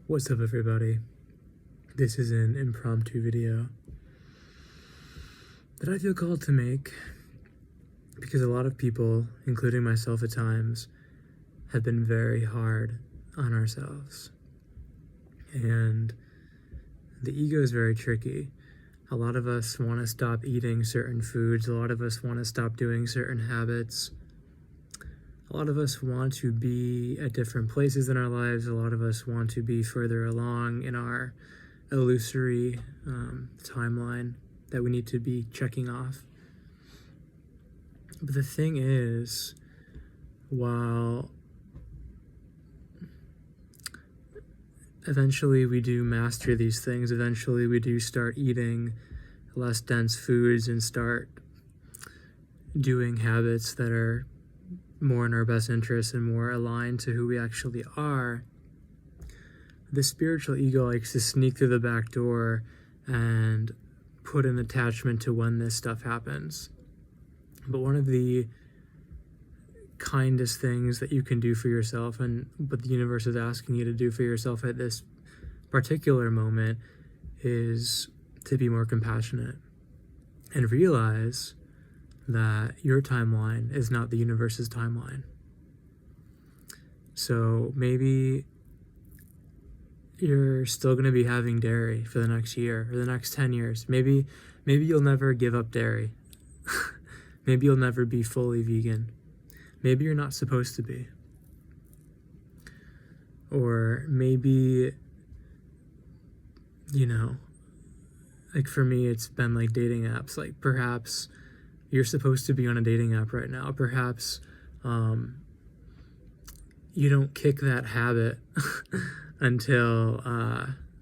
What's up, everybody? This is an impromptu video that I feel called to make because a lot of people, including myself at times, have been very hard on ourselves. And the ego is very tricky. A lot of us want to stop eating certain foods. A lot of us want to stop doing certain habits. A lot of us want to be at different places in our lives. A lot of us want to be further along in our illusory timeline that we need to be checking off. But the thing is, while eventually we do master these things, eventually we do start eating less dense foods and start doing habits that are more in our best interest and more aligned to who we actually are, the spiritual ego likes to sneak through the back door and put an attachment to when this stuff happens. But one of the kindest things that you can do for yourself, and what the universe is asking you to do for yourself at this particular moment, is to be more compassionate and realize that your timeline is not the universe's timeline. So maybe you're still going to be having dairy for the next year or the next 10 years. Maybe you'll never give up dairy. Maybe you'll never be fully vegan. Maybe you're not supposed to be. Or maybe, like for me, it's been like dating apps. Like perhaps you're supposed to be on a dating app right now. Perhaps you don't kick that habit until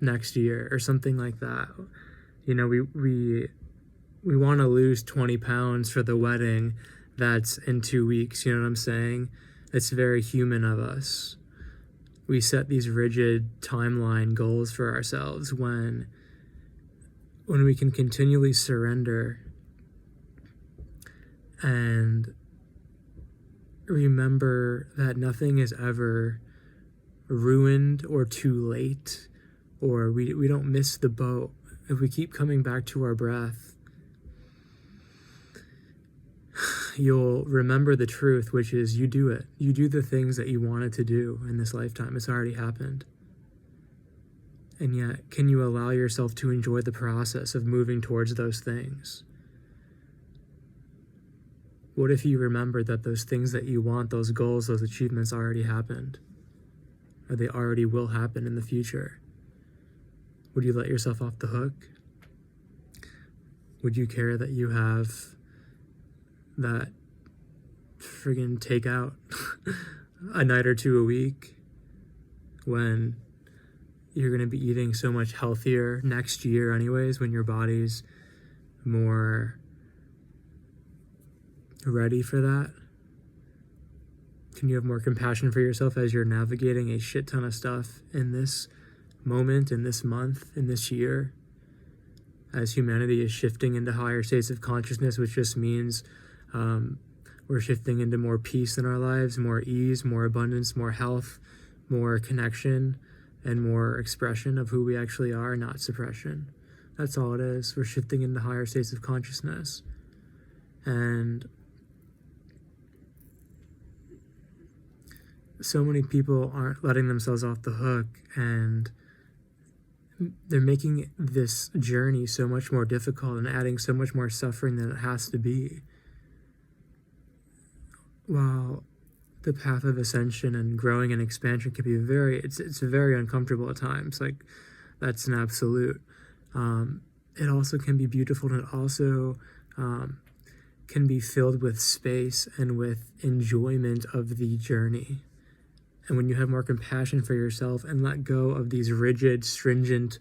next year or something like that. We want to lose 20 pounds for the wedding that's in 2 weeks. You know what I'm saying? It's very human of us. We set these rigid timeline goals for ourselves when we can continually surrender and remember that nothing is ever ruined or too late, or we don't miss the boat if we keep coming back to our breath. You'll remember the truth, which is you do it. You do the things that you wanted to do in this lifetime. It's already happened. And yet, can you allow yourself to enjoy the process of moving towards those things? What if you remember that those things that you want, those goals, those achievements already happened? Or they already will happen in the future? Would you let yourself off the hook? Would you care that you have that friggin' takeout a night or two a week when you're going to be eating so much healthier next year anyways, when your body's more ready for that? Can you have more compassion for yourself as you're navigating a shit ton of stuff in this moment, in this month, in this year, as humanity is shifting into higher states of consciousness, which just means we're shifting into more peace in our lives, more ease, more abundance, more health, more connection, and more expression of who we actually are, not suppression. That's all it is. We're shifting into higher states of consciousness. And so many people aren't letting themselves off the hook, and they're making this journey so much more difficult and adding so much more suffering than it has to be. While the path of ascension and growing and expansion can be it's very uncomfortable at times. Like, that's an absolute. It also can be beautiful, and it also can be filled with space and with enjoyment of the journey. And when you have more compassion for yourself and let go of these rigid, stringent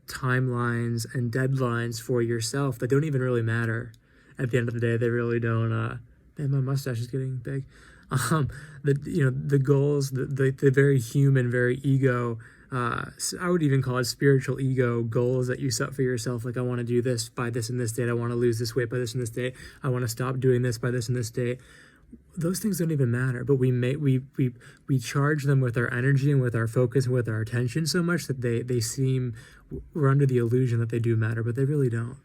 timelines and deadlines for yourself that don't even really matter at the end of the day, they really don't. Man, my mustache is getting big. The goals, the very human, very ego, I would even call it spiritual ego goals that you set for yourself. Like, I want to do this by this and this date. I want to lose this weight by this and this date. I want to stop doing this by this and this date. those things don't even matter, but we charge them with our energy and with our focus and with our attention so much that they seem, we're under the illusion that they do matter, but they really don't.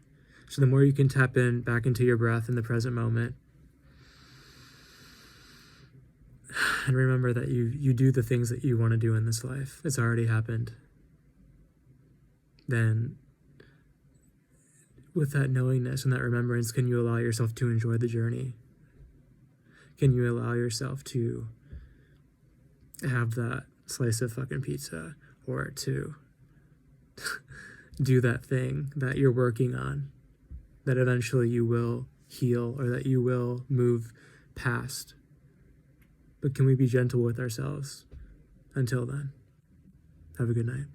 So the more you can tap in back into your breath in the present moment, and remember that you do the things that you want to do in this life, it's already happened, then with that knowingness and that remembrance, can you allow yourself to enjoy the journey? Can you allow yourself to have that slice of fucking pizza, or to do that thing that you're working on, that eventually you will heal or that you will move past? But can we be gentle with ourselves until then? Have a good night.